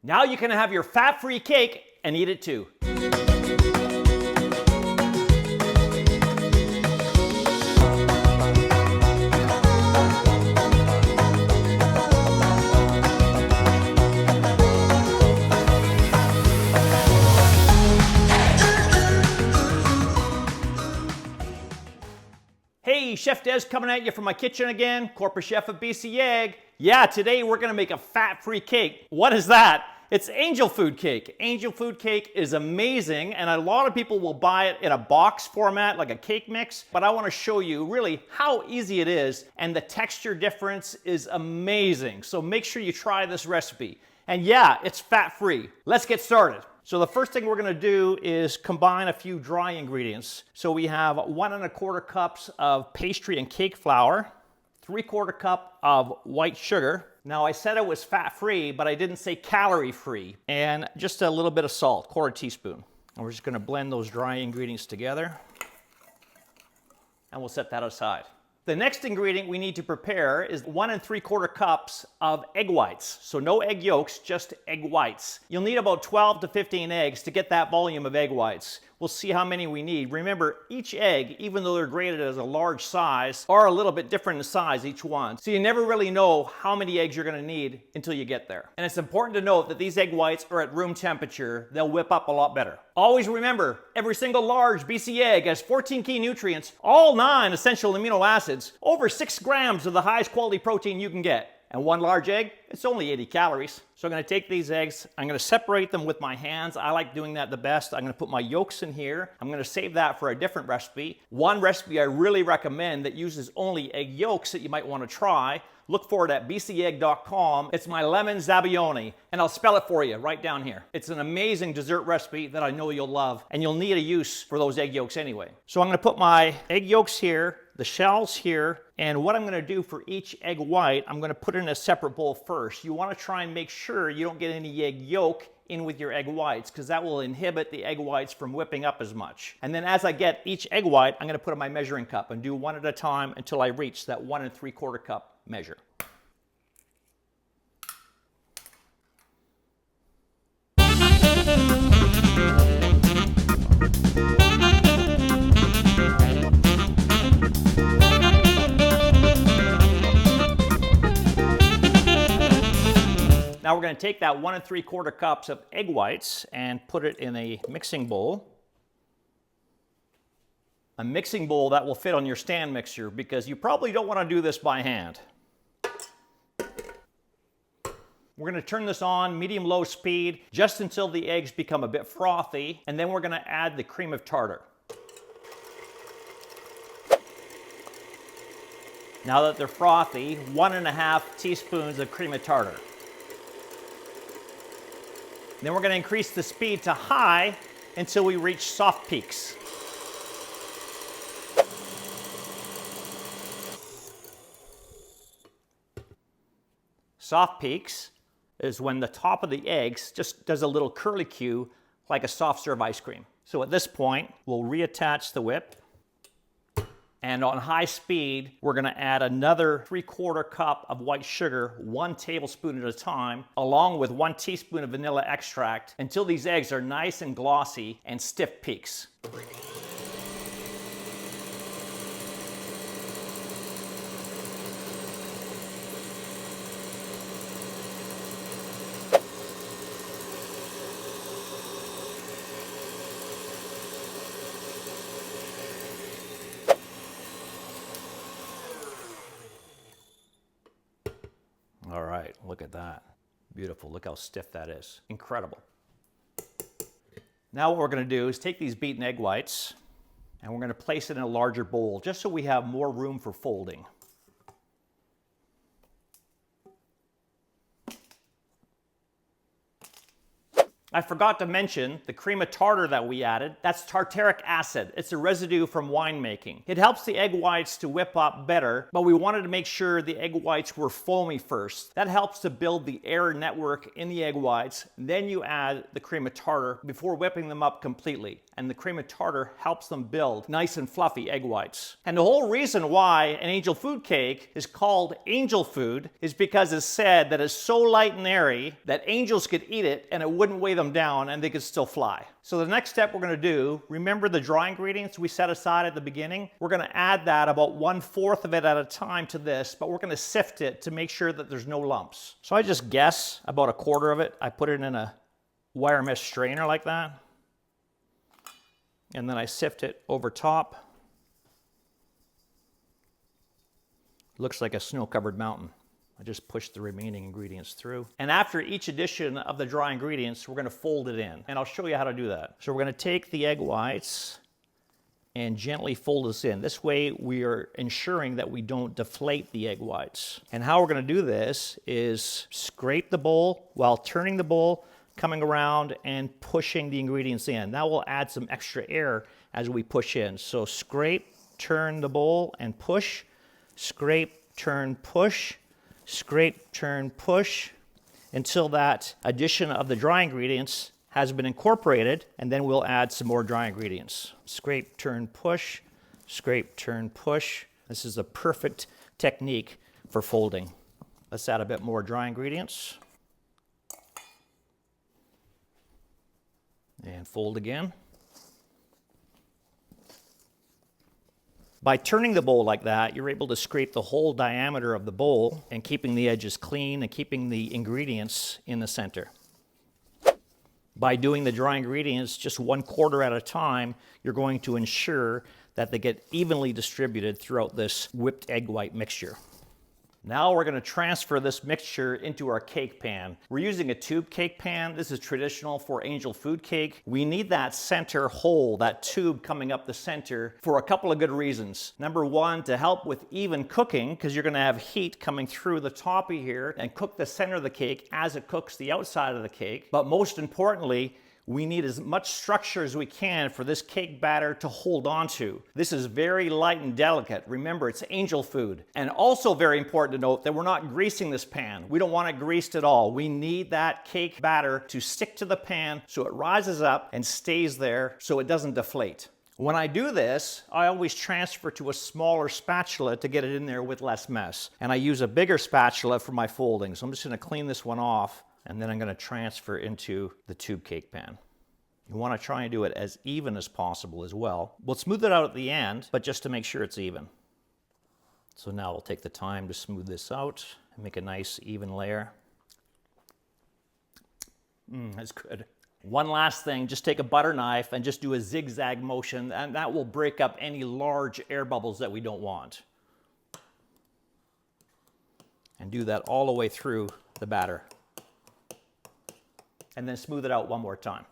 Now you can have your fat-free cake and eat it too. Hey, Chef Des coming at you from my kitchen again, corporate chef of BC Egg. Yeah, today we're gonna make a fat-free cake. What is that? It's angel food cake. Angel food cake is amazing, and a lot of people will buy it in a box format, like a cake mix, but I wanna show you really how easy it is, and the texture difference is amazing. So make sure you try this recipe. And yeah, it's fat-free. Let's get started. So the first thing we're gonna do is combine a few dry ingredients. So we have 1 1/4 cups of pastry and cake flour, 3/4 cup of white sugar. Now I said it was fat-free, but I didn't say calorie-free. And just a little bit of salt, 1/4 teaspoon. And we're just gonna blend those dry ingredients together. And we'll set that aside. The next ingredient we need to prepare is 1 3/4 cups of egg whites. So no egg yolks, just egg whites. You'll need about 12 to 15 eggs to get that volume of egg whites. We'll see how many we need. Remember, each egg, even though they're graded as a large size, are a little bit different in size, each one. So you never really know how many eggs you're gonna need until you get there. And it's important to note that these egg whites are at room temperature. They'll whip up a lot better. Always remember, every single large BC egg has 14 key nutrients, all 9 essential amino acids, over 6 grams of the highest quality protein you can get. And 1 large egg, it's only 80 calories. So I'm gonna take these eggs, I'm gonna separate them with my hands. I like doing that the best. I'm gonna put my yolks in here. I'm gonna save that for a different recipe. One recipe I really recommend that uses only egg yolks that you might wanna try, look for it at bcegg.com. It's my lemon sabayon, and I'll spell it for you right down here. It's an amazing dessert recipe that I know you'll love, and you'll need a use for those egg yolks anyway. So I'm gonna put my egg yolks here, the shells here, and what I'm gonna do for each egg white, I'm gonna put it in a separate bowl first. You wanna try and make sure you don't get any egg yolk in with your egg whites, because that will inhibit the egg whites from whipping up as much. And then as I get each egg white, I'm gonna put in my measuring cup and do one at a time until I reach that 1 3/4 cup measure. Now we're going to take that 1 3/4 cups of egg whites and put it in a mixing bowl. A mixing bowl that will fit on your stand mixer, because you probably don't want to do this by hand. We're going to turn this on medium-low speed just until the eggs become a bit frothy, and then we're going to add the cream of tartar. Now that they're frothy, 1 1/2 teaspoons of cream of tartar. Then we're going to increase the speed to high until we reach soft peaks. Soft peaks is when the top of the eggs just does a little curlicue like a soft serve ice cream. So at this point, we'll reattach the whip. And on high speed, we're gonna add another 3/4 cup of white sugar, 1 tablespoon at a time, along with 1 teaspoon of vanilla extract, until these eggs are nice and glossy and stiff peaks. All right, look at that. Beautiful, look how stiff that is. Incredible. Now what we're gonna do is take these beaten egg whites and we're gonna place it in a larger bowl just so we have more room for folding. I forgot to mention the cream of tartar that we added. That's tartaric acid. It's a residue from winemaking. It helps the egg whites to whip up better, but we wanted to make sure the egg whites were foamy first. That helps to build the air network in the egg whites. Then you add the cream of tartar before whipping them up completely. And the cream of tartar helps them build nice and fluffy egg whites. And the whole reason why an angel food cake is called angel food is because it's said that it's so light and airy that angels could eat it and it wouldn't weigh them down and they could still fly. So the next step we're going to do, remember the dry ingredients we set aside at the beginning? We're going to add that about 1/4 of it at a time to this, but we're going to sift it to make sure that there's no lumps. So I just guess about 1/4 of it. I put it in a wire mesh strainer like that. And then I sift it over top. Looks like a snow-covered mountain. I just push the remaining ingredients through. And after each addition of the dry ingredients, we're gonna fold it in. And I'll show you how to do that. So we're gonna take the egg whites and gently fold this in. This way we are ensuring that we don't deflate the egg whites. And how we're gonna do this is scrape the bowl while turning the bowl, coming around and pushing the ingredients in. That will add some extra air as we push in. So scrape, turn the bowl and push, scrape, turn, push, scrape, turn, push, until that addition of the dry ingredients has been incorporated, and then we'll add some more dry ingredients. Scrape, turn, push, scrape, turn, push. This is a perfect technique for folding. Let's add a bit more dry ingredients. And fold again. By turning the bowl like that, you're able to scrape the whole diameter of the bowl and keeping the edges clean and keeping the ingredients in the center. By doing the dry ingredients just 1/4 at a time, you're going to ensure that they get evenly distributed throughout this whipped egg white mixture. Now we're going to transfer this mixture into our cake pan. We're using a tube cake pan. This is traditional for angel food cake. We need that center hole, that tube coming up the center, for a couple of good reasons. Number one, to help with even cooking, because you're going to have heat coming through the top of here and cook the center of the cake as it cooks the outside of the cake. But most importantly, we need as much structure as we can for this cake batter to hold on to. This is very light and delicate. Remember, it's angel food. And also very important to note that we're not greasing this pan. We don't want it greased at all. We need that cake batter to stick to the pan so it rises up and stays there so it doesn't deflate. When I do this, I always transfer to a smaller spatula to get it in there with less mess. And I use a bigger spatula for my folding. So I'm just going to clean this one off. And then I'm going to transfer into the tube cake pan. You want to try and do it as even as possible as well. We'll smooth it out at the end, but just to make sure it's even. So now we'll take the time to smooth this out and make a nice even layer. That's good. One last thing, just take a butter knife and just do a zigzag motion, and that will break up any large air bubbles that we don't want. And do that all the way through the batter. And then smooth it out one more time.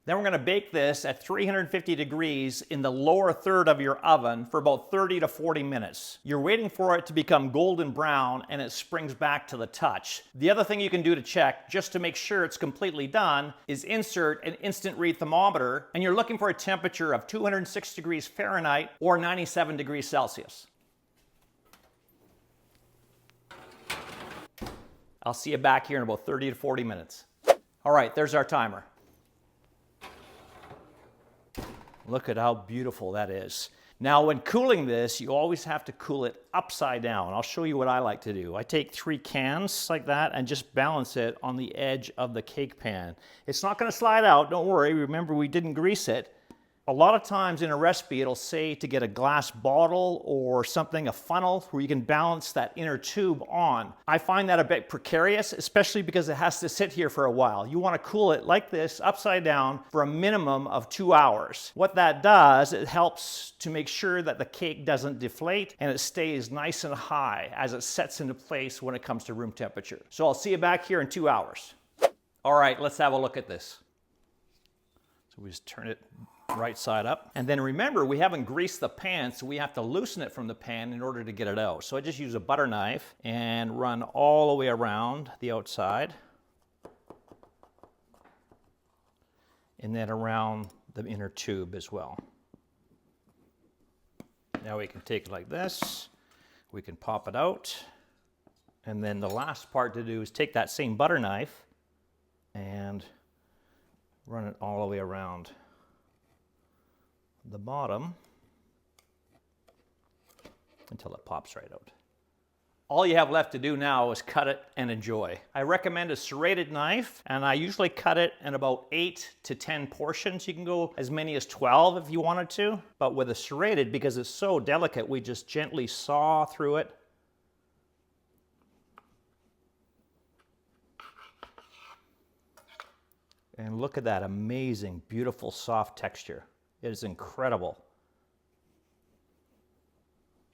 Then we're going to bake this at 350 degrees in the lower third of your oven for about 30 to 40 minutes. You're waiting for it to become golden brown and it springs back to the touch. The other thing you can do to check, just to make sure it's completely done, is insert an instant read thermometer, and you're looking for a temperature of 206 degrees Fahrenheit or 97 degrees Celsius. I'll see you back here in about 30 to 40 minutes. All right, there's our timer. Look at how beautiful that is. Now, when cooling this, you always have to cool it upside down. I'll show you what I like to do. I take 3 cans like that and just balance it on the edge of the cake pan. It's not going to slide out, don't worry. Remember, we didn't grease it. A lot of times in a recipe, it'll say to get a glass bottle or something, a funnel, where you can balance that inner tube on. I find that a bit precarious, especially because it has to sit here for a while. You want to cool it like this, upside down, for a minimum of 2 hours. What that does, it helps to make sure that the cake doesn't deflate and it stays nice and high as it sets into place when it comes to room temperature. So I'll see you back here in 2 hours. All right, let's have a look at this. So we just turn it right side up. And then remember, we haven't greased the pan, so we have to loosen it from the pan in order to get it out. So I just use a butter knife and run all the way around the outside. and then around the inner tube as well. Now we can take it like this, we can pop it out, and then the last part to do is take that same butter knife and run it all the way around the bottom until it pops right out. All you have left to do now is cut it and enjoy. I recommend a serrated knife, and I usually cut it in about 8 to 10 portions. You can go as many as 12 if you wanted to, but with a serrated, because it's so delicate, we just gently saw through it. And look at that amazing, beautiful, soft texture. It is incredible.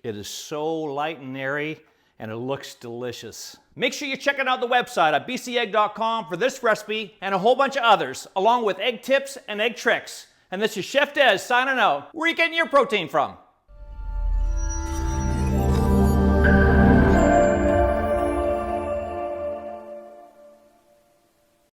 It is so light and airy, and it looks delicious. Make sure you're checking out the website at bcegg.com for this recipe and a whole bunch of others, along with egg tips and egg tricks. And this is Chef Des signing out. Where are you getting your protein from?